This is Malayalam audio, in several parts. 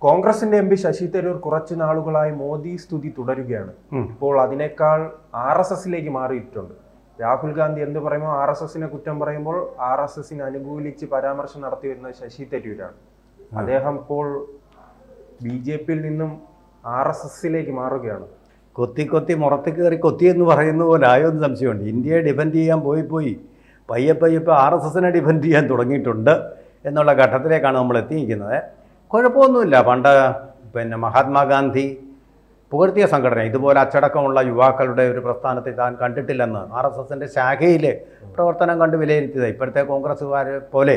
കോൺഗ്രസിന്റെ എം പി ശശി തരൂർ കുറച്ചു നാളുകളായി മോദി സ്തുതി തുടരുകയാണ്. ഇപ്പോൾ അതിനേക്കാൾ RSSലേക്ക് മാറിയിട്ടുണ്ട്. രാഹുൽ ഗാന്ധി എന്ത് പറയുമ്പോൾ RSSനെ കുറ്റം പറയുമ്പോൾ RSSനെ അനുകൂലിച്ച് പരാമർശം നടത്തി വരുന്നത് ശശി തരൂരാണ്. അദ്ദേഹം ഇപ്പോൾ BJPയിൽ നിന്നും RSSലേക്ക് മാറുകയാണ്. കൊത്തി കൊത്തി മുറത്ത് കയറി കൊത്തി എന്ന് പറയുന്ന പോലെ ആയോന്ന് സംശയമുണ്ട്. ഇന്ത്യയെ ഡിഫെൻഡ് ചെയ്യാൻ പോയി പയ്യെ RSSനെ ഡിഫെൻഡ് ചെയ്യാൻ തുടങ്ങിയിട്ടുണ്ട് എന്നുള്ള ഘട്ടത്തിലേക്കാണ് നമ്മൾ എത്തിയിരിക്കുന്നത്. കുഴപ്പമൊന്നുമില്ല. പണ്ട് മഹാത്മാഗാന്ധി പുകഴ്ത്തിയ സംഘടന ഇതുപോലെ അച്ചടക്കമുള്ള യുവാക്കളുടെ ഒരു പ്രസ്ഥാനത്തെ താൻ കണ്ടിട്ടില്ലെന്ന് RSSൻ്റെ ശാഖയിൽ പ്രവർത്തനം കണ്ട് വിലയിരുത്തിയത്. ഇപ്പോഴത്തെ കോൺഗ്രസ്സുകാരെ പോലെ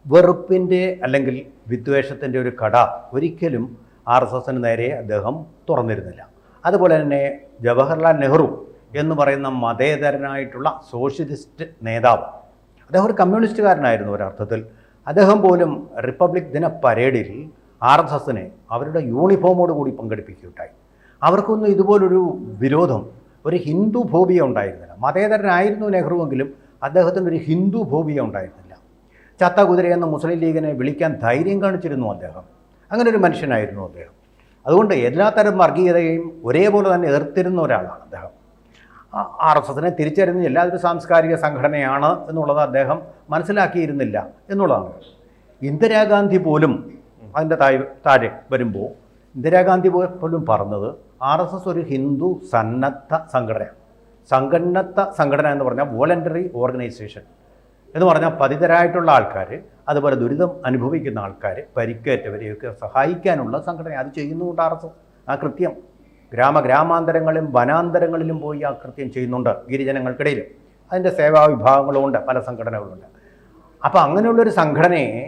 വെറുപ്പിൻ്റെ അല്ലെങ്കിൽ വിദ്വേഷത്തിൻ്റെ ഒരു കട ഒരിക്കലും RSSന് നേരെ അദ്ദേഹം തുറന്നിരുന്നില്ല. അതുപോലെ തന്നെ ജവഹർലാൽ നെഹ്റു എന്ന് പറയുന്ന മതേതരനായിട്ടുള്ള സോഷ്യലിസ്റ്റ് നേതാവ്, അദ്ദേഹം ഒരു കമ്മ്യൂണിസ്റ്റുകാരനായിരുന്നു ഒരർത്ഥത്തിൽ. അദ്ദേഹം പോലും റിപ്പബ്ലിക് ദിന പരേഡിൽ RSSനെ അവരുടെ യൂണിഫോമോട് കൂടി പങ്കെടുപ്പിക്കുകയുണ്ടായി. അവർക്കൊന്നും ഇതുപോലൊരു വിരോധം, ഒരു ഹിന്ദു ഫോബിയ ഉണ്ടായിരുന്നില്ല. മതേതരനായിരുന്നു നെഹ്റുവെങ്കിലും അദ്ദേഹത്തിനൊരു ഹിന്ദു ഫോബിയ ഉണ്ടായിരുന്നില്ല. ചത്ത കുതിരയെന്ന മുസ്ലിം ലീഗിനെ വിളിക്കാൻ ധൈര്യം കാണിച്ചിരുന്നു അദ്ദേഹം. അങ്ങനെ ഒരു മനുഷ്യനായിരുന്നു അദ്ദേഹം. അതുകൊണ്ട് എല്ലാത്തരം വർഗീയതയും ഒരേപോലെ തന്നെ എതിർത്തിരുന്ന ഒരാളാണ് അദ്ദേഹം. RSSനെ തിരിച്ചറിഞ്ഞ എല്ലാവരും സാംസ്കാരിക സംഘടനയാണ് എന്നുള്ളത് അദ്ദേഹം മനസ്സിലാക്കിയിരുന്നില്ല എന്നുള്ളതാണ്. ഇന്ദിരാഗാന്ധി പോലും അതിൻ്റെ താഴെ വരുമ്പോൾ ഇന്ദിരാഗാന്ധി പോലും പറഞ്ഞത് RSS ഒരു ഹിന്ദു സന്നദ്ധ സംഘടനയാണ്. സന്നദ്ധ സംഘടന എന്ന് പറഞ്ഞാൽ വോളണ്ടറി ഓർഗനൈസേഷൻ എന്ന് പറഞ്ഞാൽ പതിതരായിട്ടുള്ള ആൾക്കാർ, അതുപോലെ ദുരിതം അനുഭവിക്കുന്ന ആൾക്കാർ, പരിക്കേറ്റവരെയൊക്കെ സഹായിക്കാനുള്ള സംഘടന. അത് ചെയ്യുന്നുണ്ട് RSS. ആ കൃത്യം ഗ്രാമാന്തരങ്ങളിലും വനാന്തരങ്ങളിലും പോയി ആ കൃത്യം ചെയ്യുന്നുണ്ട്. ഗിരിജനങ്ങൾക്കിടയിലും അതിൻ്റെ സേവാ വിഭാഗങ്ങളുമുണ്ട്, പല സംഘടനകളുണ്ട്. അപ്പോൾ അങ്ങനെയുള്ളൊരു സംഘടനയെ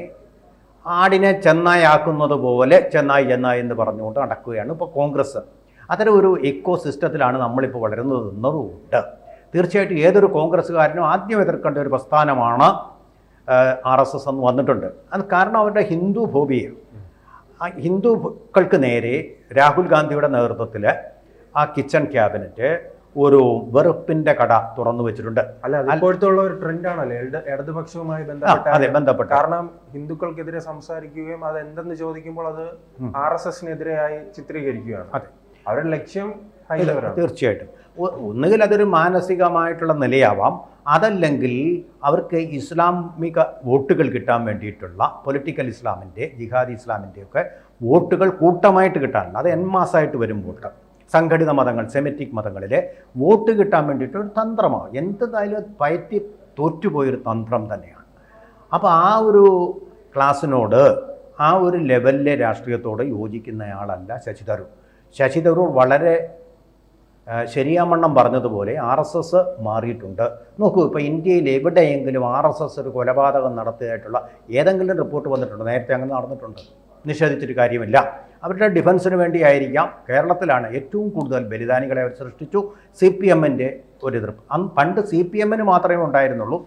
ആടിനെ ചെന്നായാക്കുന്നത് പോലെ ചെന്നായി എന്ന് പറഞ്ഞുകൊണ്ട് നടക്കുകയാണ് ഇപ്പോൾ കോൺഗ്രസ്. അത്തരം ഒരു എക്കോ സിസ്റ്റത്തിലാണ് നമ്മളിപ്പോൾ വളരുന്നത് എന്നതുകൊണ്ട് തീർച്ചയായിട്ടും ഏതൊരു കോൺഗ്രസ്സുകാരനും ആദ്യം എതിർക്കേണ്ട ഒരു പ്രസ്ഥാനമാണ് RSS എന്ന് വന്നിട്ടുണ്ട്. അത് കാരണം അവരുടെ ഹിന്ദു ഫോബിയ. ഹിന്ദുക്കൾക്ക് നേരെ രാഹുൽ ഗാന്ധിയുടെ നേതൃത്വത്തിൽ ആ കിച്ചൺ ക്യാബിനറ്റ് ഒരു വെറുപ്പിന്റെ കട തുറന്നു വെച്ചിട്ടുണ്ട്. അല്ല, ഇപ്പോഴത്തുള്ള ഒരു ട്രെൻഡാണല്ലേ ഇടതുപക്ഷവുമായി ബന്ധപ്പെട്ട്. കാരണം ഹിന്ദുക്കൾക്കെതിരെ സംസാരിക്കുകയും അത് എന്തെന്ന് ചോദിക്കുമ്പോൾ അത് RSSനെതിരെയായി ചിത്രീകരിക്കുകയാണ്. അതെ, അവരുടെ ലക്ഷ്യം തീർച്ചയായിട്ടും ഒന്നുകിൽ അതൊരു മാനസികമായിട്ടുള്ള നിലയാവാം, അതല്ലെങ്കിൽ അവർക്ക് ഇസ്ലാമിക വോട്ടുകൾ കിട്ടാൻ വേണ്ടിയിട്ടുള്ള പൊളിറ്റിക്കൽ ഇസ്ലാമിൻ്റെ, ജിഹാദി ഇസ്ലാമിൻ്റെ ഒക്കെ വോട്ടുകൾ കൂട്ടമായിട്ട് കിട്ടാനുണ്ട്. അത് എൻമാസായിട്ട് വരും വോട്ട്. സംഘടിത മതങ്ങൾ, സെമിറ്റിക് മതങ്ങളിലെ വോട്ട് കിട്ടാൻ വേണ്ടിയിട്ടൊരു തന്ത്രമാണ്. എന്തായാലും പയറ്റി തോറ്റുപോയൊരു തന്ത്രം തന്നെയാണ്. അപ്പോൾ ആ ഒരു ക്ലാസ്സിനോട്, ആ ഒരു ലെവലിലെ രാഷ്ട്രീയത്തോട് യോജിക്കുന്നയാളല്ല ശശി തരൂർ. ശശി തരൂർ വളരെ ശരിയാമണ്ണം പറഞ്ഞതുപോലെ RSS മാറിയിട്ടുണ്ട്. നോക്കൂ, ഇപ്പോൾ ഇന്ത്യയിൽ എവിടെയെങ്കിലും RSS ഒരു കൊലപാതകം നടത്തിയതായിട്ടുള്ള ഏതെങ്കിലും റിപ്പോർട്ട് വന്നിട്ടുണ്ടോ? നേരത്തെ അങ്ങനെ നടന്നിട്ടുണ്ട്, നിഷേധിച്ചിട്ട് കാര്യമില്ല. അവരുടെ ഡിഫൻസിന് വേണ്ടിയായിരിക്കാം. കേരളത്തിലാണ് ഏറ്റവും കൂടുതൽ ബലിദാനികളെ അവർ സൃഷ്ടിച്ചു. CPMൻ്റെ ഒരു എതിർപ്പ്. പണ്ട് CPMന് മാത്രമേ ഉണ്ടായിരുന്നുള്ളൂ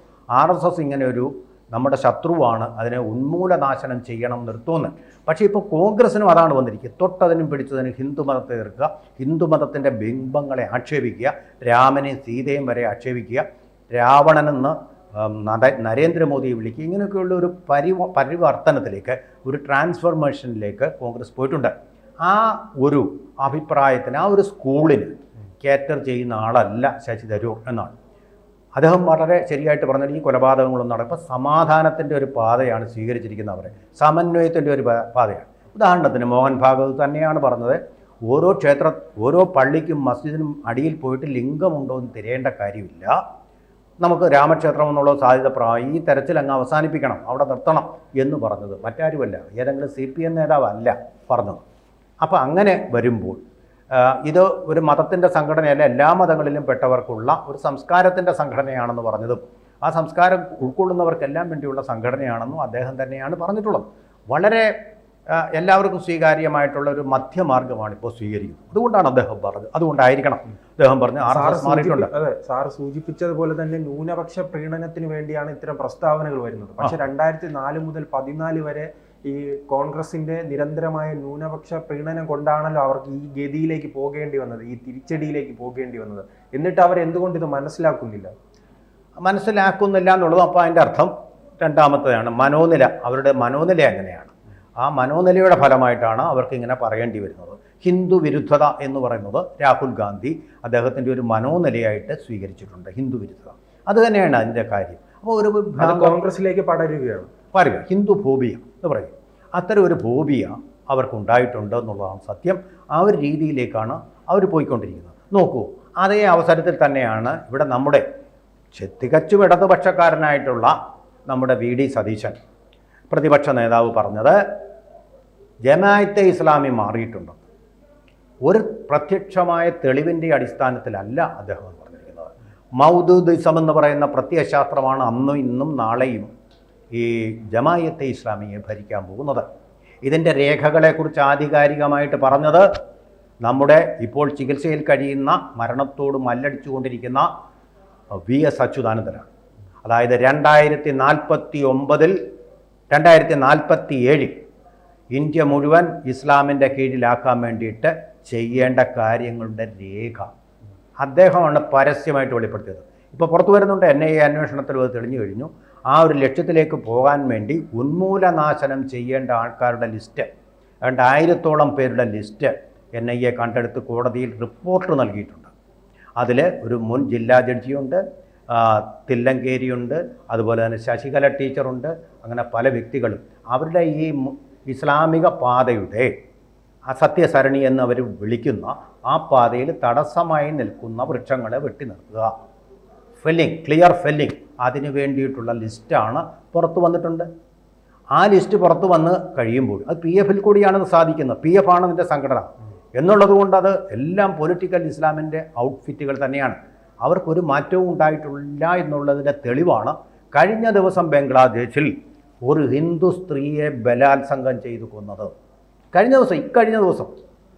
RSS ഇങ്ങനെ ഒരു നമ്മുടെ ശത്രുവാണ്, അതിനെ ഉന്മൂലനാശനം ചെയ്യണം നിർത്തുമെന്ന്. പക്ഷേ ഇപ്പോൾ കോൺഗ്രസിനും അതാണ് വന്നിരിക്കുക. തൊട്ടതിനും പിടിച്ചതിനും ഹിന്ദുമതത്തെ എതിർക്കുക, ഹിന്ദുമതത്തിൻ്റെ ബിംബങ്ങളെ ആക്ഷേപിക്കുക, രാമനെയും സീതയും വരെ ആക്ഷേപിക്കുക, രാവണനെന്ന് നരേന്ദ്രമോദിയെ വിളിക്കുക. ഇങ്ങനെയൊക്കെയുള്ള ഒരു പരിവർത്തനത്തിലേക്ക്, ഒരു ട്രാൻസ്ഫോർമേഷനിലേക്ക് കോൺഗ്രസ് പോയിട്ടുണ്ട്. ആ ഒരു അഭിപ്രായത്തിന്, ആ ഒരു സ്കൂളിന് കാറ്റർ ചെയ്യുന്ന ആളല്ല ശശി തരൂർ എന്നാണ് അദ്ദേഹം വളരെ ശരിയായിട്ട് പറഞ്ഞാൽ. ഈ കൊലപാതകങ്ങളൊന്നും നടക്കും. സമാധാനത്തിൻ്റെ ഒരു പാതയാണ് സ്വീകരിച്ചിരിക്കുന്നത്, അവരെ സമന്വയത്തിൻ്റെ ഒരു പാതയാണ്. ഉദാഹരണത്തിന് മോഹൻ ഭാഗവത് തന്നെയാണ് പറഞ്ഞത്, ഓരോ പള്ളിക്കും മസ്ജിദിനും അടിയിൽ പോയിട്ട് ലിംഗമുണ്ടോ എന്ന് തിരയേണ്ട കാര്യമില്ല, നമുക്ക് രാമക്ഷേത്രം എന്നുള്ള സാധ്യത ഈ തെരച്ചിൽ അങ്ങ് അവസാനിപ്പിക്കണം, അവിടെ നിർത്തണം എന്ന് പറഞ്ഞത് മറ്റാരുമല്ല, ഏതെങ്കിലും CPM നേതാവല്ല പറഞ്ഞത്. അപ്പോൾ അങ്ങനെ വരുമ്പോൾ ഇത് ഒരു മതത്തിൻ്റെ സംഘടനയല്ല, എല്ലാ മതങ്ങളിലും പെട്ടവർക്കുള്ള ഒരു സംസ്കാരത്തിൻ്റെ സംഘടനയാണെന്ന് പറഞ്ഞതും ആ സംസ്കാരം ഉൾക്കൊള്ളുന്നവർക്കെല്ലാം വേണ്ടിയുള്ള സംഘടനയാണെന്നും അദ്ദേഹം തന്നെയാണ് പറഞ്ഞിട്ടുള്ളത്. വളരെ എല്ലാവർക്കും സ്വീകാര്യമായിട്ടുള്ള ഒരു മധ്യമാർഗ്ഗമാണ് ഇപ്പോൾ സ്വീകരിക്കുന്നത്. അതുകൊണ്ടാണ് അദ്ദേഹം പറഞ്ഞത്, അതുകൊണ്ടായിരിക്കണം അദ്ദേഹം പറഞ്ഞ് RSS മാറിയിട്ടുണ്ട്. അതെ, സാറ് സൂചിപ്പിച്ചതുപോലെ തന്നെ ന്യൂനപക്ഷ പ്രീണനത്തിന് വേണ്ടിയാണ് ഇത്തരം പ്രസ്താവനകൾ വരുന്നത്. പക്ഷെ 2004 മുതൽ 2014 വരെ ഈ കോൺഗ്രസിന്റെ നിരന്തരമായ ന്യൂനപക്ഷ പ്രീണനം കൊണ്ടാണല്ലോ അവർക്ക് ഈ ഗതിയിലേക്ക് പോകേണ്ടി വന്നത്, ഈ തിരിച്ചടിയിലേക്ക് പോകേണ്ടി വന്നത്. എന്നിട്ട് അവർ എന്തുകൊണ്ട് ഇത് മനസ്സിലാക്കുന്നില്ല എന്നുള്ളതും അപ്പോൾ അതിൻ്റെ അർത്ഥം രണ്ടാമത്തേതാണ് മനോനില. അവരുടെ മനോനില എങ്ങനെയാണ്? ആ മനോനിലയുടെ ഫലമായിട്ടാണ് അവർക്ക് ഇങ്ങനെ പറയേണ്ടി വരുന്നത്. ഹിന്ദു വിരുദ്ധത എന്ന് പറയുന്നത് രാഹുൽ ഗാന്ധി അദ്ദേഹത്തിൻ്റെ ഒരു മനോനിലയായിട്ട് സ്വീകരിച്ചിട്ടുണ്ട്. ഹിന്ദു വിരുദ്ധത അത് തന്നെയാണ് അതിൻ്റെ കാര്യം. അപ്പോൾ ഒരു കോൺഗ്രസിലേക്ക് പടരുകയാണ്. പറയുക ഹിന്ദു ഫോബിയ എന്ന് പറയും. അത്തരം ഒരു ഫോബിയ അവർക്കുണ്ടായിട്ടുണ്ട് എന്നുള്ളതാണ് സത്യം. ആ ഒരു രീതിയിലേക്കാണ് അവർ പോയിക്കൊണ്ടിരിക്കുന്നത്. നോക്കൂ, അതേ അവസരത്തിൽ തന്നെയാണ് ഇവിടെ നമ്മുടെ തികച്ചും ഇടതുപക്ഷക്കാരനായിട്ടുള്ള നമ്മുടെ VD സതീശൻ പ്രതിപക്ഷ നേതാവ് പറഞ്ഞത് ജമാഅത്തെ ഇസ്ലാമി മാറിയിട്ടുണ്ട്. ഒരു പ്രത്യക്ഷമായ തെളിവിൻ്റെ അടിസ്ഥാനത്തിലല്ല അദ്ദേഹം പറഞ്ഞിരിക്കുന്നത്. മൗദൂദിസം എന്ന് പറയുന്ന പ്രത്യയശാസ്ത്രമാണ് അന്നും ഇന്നും നാളെയും ഈ ജമാഅത്തെ ഇസ്ലാമിയെ ഭരിക്കാൻ പോകുന്നത്. ഇതിൻ്റെ രേഖകളെക്കുറിച്ച് ആധികാരികമായിട്ട് പറഞ്ഞത് നമ്മുടെ ഇപ്പോൾ ചികിത്സയിൽ കഴിയുന്ന മരണത്തോട് മല്ലടിച്ചുകൊണ്ടിരിക്കുന്ന VS അച്യുതാനന്ദനാണ്. അതായത് 2047 ഇന്ത്യ മുഴുവൻ ഇസ്ലാമിൻ്റെ കീഴിലാക്കാൻ വേണ്ടിയിട്ട് ചെയ്യേണ്ട കാര്യങ്ങളുടെ രേഖ അദ്ദേഹമാണ് പരസ്യമായിട്ട് വെളിപ്പെടുത്തിയത്. ഇപ്പോൾ പുറത്തു വരുന്നുണ്ട്, NIA അന്വേഷണത്തിൽ അത് തെളിഞ്ഞു കഴിഞ്ഞു. ആ ഒരു ലക്ഷ്യത്തിലേക്ക് പോകാൻ വേണ്ടി ഉന്മൂലനാശനം ചെയ്യേണ്ട ആൾക്കാരുടെ ലിസ്റ്റ്, 2000-ഓളം പേരുടെ ലിസ്റ്റ് NIA കണ്ടെടുത്ത് കോടതിയിൽ റിപ്പോർട്ട് നൽകിയിട്ടുണ്ട്. അതിൽ ഒരു മുൻ ജില്ലാ ജഡ്ജിയുണ്ട്, തില്ലങ്കേരിയുണ്ട്, അതുപോലെ തന്നെ ശശികല ടീച്ചറുണ്ട്. അങ്ങനെ പല വ്യക്തികളും അവരുടെ ഈ ഇസ്ലാമിക പാതയുടെ അസത്യസരണി എന്ന് അവർ വിളിക്കുന്ന ആ പാതയിൽ തടസ്സമായി നിൽക്കുന്ന വൃക്ഷങ്ങളെ വെട്ടി നിർത്തുക, ഫെല്ലിങ്, ക്ലിയർ ഫെല്ലിങ്, അതിന് വേണ്ടിയിട്ടുള്ള ലിസ്റ്റാണ് പുറത്തു വന്നിട്ടുണ്ട്. ആ ലിസ്റ്റ് പുറത്തു വന്ന് കഴിയുമ്പോൾ അത് PF കൂടിയാണത് സാധിക്കുന്നത്. PF ആണ് ഇതിൻ്റെ സംഘടന എന്നുള്ളത് കൊണ്ട് അത് എല്ലാം പൊളിറ്റിക്കൽ ഇസ്ലാമിൻ്റെ ഔട്ട്ഫിറ്റുകൾ തന്നെയാണ്. അവർക്കൊരു മാറ്റവും ഉണ്ടായിട്ടില്ല എന്നുള്ളതിൻ്റെ തെളിവാണ് കഴിഞ്ഞ ദിവസം ബംഗ്ലാദേശിൽ ഒരു ഹിന്ദു സ്ത്രീയെ ബലാത്സംഗം ചെയ്തു കൊന്നത്. ഇക്കഴിഞ്ഞ ദിവസം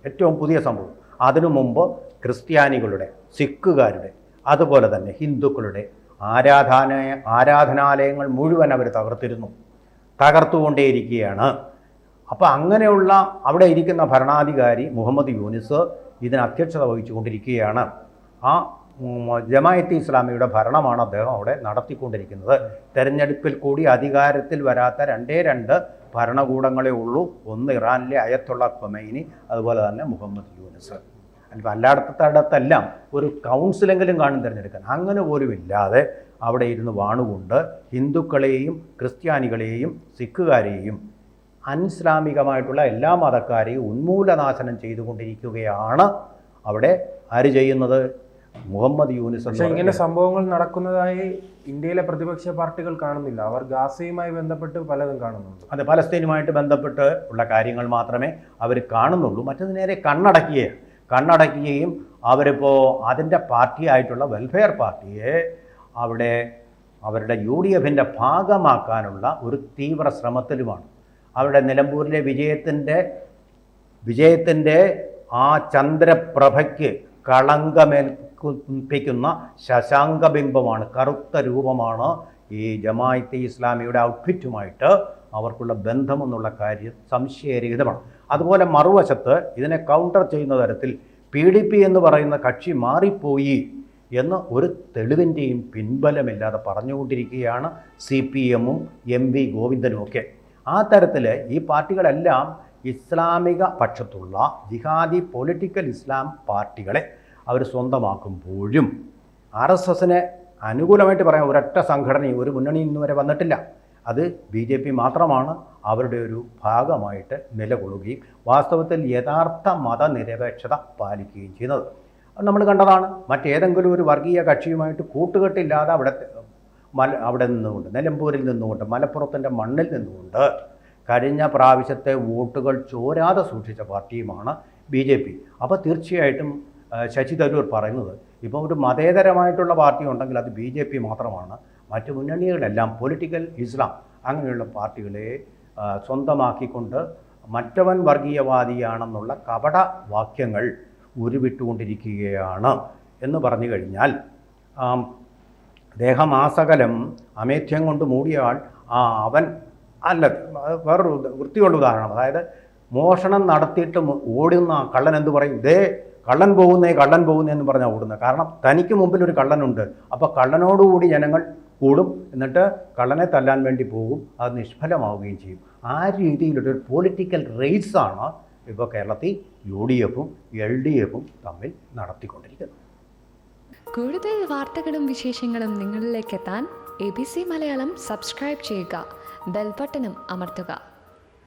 ഏറ്റവും പുതിയ സംഭവം. അതിനു മുമ്പ് ക്രിസ്ത്യാനികളുടെ, സിഖുകാരുടെ, അതുപോലെ തന്നെ ഹിന്ദുക്കളുടെ ആരാധനാലയങ്ങൾ മുഴുവൻ അവർ തകർത്തുകൊണ്ടേയിരിക്കുകയാണ്. അപ്പോൾ അങ്ങനെയുള്ള അവിടെ ഇരിക്കുന്ന ഭരണാധികാരി മുഹമ്മദ് യൂനിസ് ഇതിന് അധ്യക്ഷത വഹിച്ചുകൊണ്ടിരിക്കുകയാണ്. ആ ജമാഅത്തെ ഇസ്ലാമിയുടെ ഭരണമാണ് അദ്ദേഹം അവിടെ നടത്തിക്കൊണ്ടിരിക്കുന്നത്. തെരഞ്ഞെടുപ്പിൽ കൂടി അധികാരത്തിൽ വരാത്ത 2 ഭരണകൂടങ്ങളേ ഉള്ളൂ. ഒന്ന് ഇറാനിലെ അയത്തുള്ള ഖൊമൈനി, അതുപോലെ തന്നെ മുഹമ്മദ് യൂനിസ്. എല്ലായിടത്തെല്ലാം ഒരു കൗൺസിലെങ്കിലും കാണും തിരഞ്ഞെടുക്കാൻ. അങ്ങനെ പോലും ഇല്ലാതെ അവിടെ ഇരുന്ന് വാണുകൊണ്ട് ഹിന്ദുക്കളെയും ക്രിസ്ത്യാനികളെയും സിഖുകാരെയും അനിസ്ലാമികമായിട്ടുള്ള എല്ലാ മതക്കാരെയും ഉന്മൂലനാശനം ചെയ്തുകൊണ്ടിരിക്കുകയാണ് അവിടെ ആര് ചെയ്യുന്നത്? മുഹമ്മദ് യൂനിസ്. പക്ഷേ ഇങ്ങനെ സംഭവങ്ങൾ നടക്കുന്നതായി ഇന്ത്യയിലെ പ്രതിപക്ഷ പാർട്ടികൾ കാണുന്നില്ല. അവർ ഗാസയുമായി ബന്ധപ്പെട്ട് പലതും കാണുന്നുണ്ട്. അതെ, പലസ്തീനുമായിട്ട് ബന്ധപ്പെട്ട് ഉള്ള കാര്യങ്ങൾ മാത്രമേ അവർ കാണുന്നുള്ളൂ. മറ്റത് നേരെ കണ്ണടക്കുകയും അവരിപ്പോൾ അതിൻ്റെ പാർട്ടിയായിട്ടുള്ള വെൽഫെയർ പാർട്ടിയെ അവിടെ അവരുടെ UDFൻ്റെ ഭാഗമാക്കാനുള്ള ഒരു തീവ്ര ശ്രമത്തിലുമാണ്. അവരുടെ നിലമ്പൂരിലെ വിജയത്തിൻ്റെ ആ ചന്ദ്രപ്രഭയ്ക്ക് കളങ്കമേൽപ്പിക്കുന്ന ശശാങ്കബിംബമാണ്, കറുത്ത രൂപമാണ് ഈ ജമാഅത്തെ ഇസ്ലാമിയുടെ ഔട്ട്ഫിറ്റുമായിട്ട് അവർക്കുള്ള ബന്ധമെന്നുള്ള കാര്യം സംശയരഹിതമാണ്. അതുപോലെ മറുവശത്ത് ഇതിനെ കൗണ്ടർ ചെയ്യുന്ന തരത്തിൽ PDP എന്ന് പറയുന്ന കക്ഷി മാറിപ്പോയി എന്ന് ഒരു തെളിവിൻ്റെയും പിൻബലമില്ലാതെ പറഞ്ഞുകൊണ്ടിരിക്കുകയാണ് CPM-ഉം MV ഗോവിന്ദനുമൊക്കെ. ആ തരത്തിൽ ഈ പാർട്ടികളെല്ലാം ഇസ്ലാമിക പക്ഷത്തുള്ള ജിഹാദി പൊളിറ്റിക്കൽ ഇസ്ലാം പാർട്ടികളെ അവർ സ്വന്തമാക്കുമ്പോഴും RSSനെ അനുകൂലമായിട്ട് പറയാൻ ഒരൊറ്റ സംഘടനയും ഒരു മുന്നണി ഇന്ന് വരെ വന്നിട്ടില്ല. അത് BJP മാത്രമാണ് അവരുടെ ഒരു ഭാഗമായിട്ട് നിലകൊള്ളുകയും വാസ്തവത്തിൽ യഥാർത്ഥ മതനിരപേക്ഷത പാലിക്കുകയും ചെയ്യുന്നത്. നമ്മൾ കണ്ടതാണ്. മറ്റേതെങ്കിലും ഒരു വർഗീയ കക്ഷിയുമായിട്ട് കൂട്ടുകെട്ടില്ലാതെ അവിടെ നിന്നുകൊണ്ട്, നിലമ്പൂരിൽ നിന്നുകൊണ്ട്, മലപ്പുറത്തിൻ്റെ മണ്ണിൽ നിന്നുകൊണ്ട് കഴിഞ്ഞ പ്രാവശ്യത്തെ വോട്ടുകൾ ചോരാതെ സൂക്ഷിച്ച പാർട്ടിയുമാണ് BJP. അപ്പോൾ തീർച്ചയായിട്ടും ശശി തരൂർ പറയുന്നത് ഇപ്പോൾ ഒരു മതേതരമായിട്ടുള്ള പാർട്ടി ഉണ്ടെങ്കിൽ അത് BJP മാത്രമാണ്. മറ്റു മുന്നണികളെല്ലാം പൊളിറ്റിക്കൽ ഇസ്ലാം അങ്ങനെയുള്ള പാർട്ടികളെ സ്വന്തമാക്കിക്കൊണ്ട് മറ്റവൻ വർഗീയവാദിയാണെന്നുള്ള കപട വാക്യങ്ങൾ ഉരുവിട്ടുകൊണ്ടിരിക്കുകയാണ് എന്ന് പറഞ്ഞു കഴിഞ്ഞാൽ ദേഹമാസകലം അമേധ്യം കൊണ്ട് മൂടിയ ആൾ അവൻ അല്ല. വേറൊരു വൃത്തിയുള്ള ഉദാഹരണം, അതായത് മോഷണം നടത്തിയിട്ട് ഓടുന്ന കള്ളൻ എന്ത് പറയും? കള്ളൻ പോകുന്നേ എന്ന് പറഞ്ഞാൽ ഓടുന്നത്. കാരണം തനിക്ക് മുമ്പിൽ ഒരു കള്ളനുണ്ട്. അപ്പോൾ കള്ളനോടുകൂടി ജനങ്ങൾ കൂടും, എന്നിട്ട് കള്ളനെ തല്ലാൻ വേണ്ടി പോകും. അത് നിഷ്ഫലമാവുകയും ചെയ്യും. ആ രീതിയിലൊരു പൊളിറ്റിക്കൽ റേസാണ് ഇപ്പോൾ കേരളത്തിൽ UDFും LDFും തമ്മിൽ നടത്തിക്കൊണ്ടിരിക്കുന്നത്. കൂടുതൽ വാർത്തകളും വിശേഷങ്ങളും നിങ്ങളിലേക്ക് എത്താൻ ABC മലയാളം സബ്സ്ക്രൈബ് ചെയ്യുക, ബെൽ ബട്ടണും അമർത്തുക.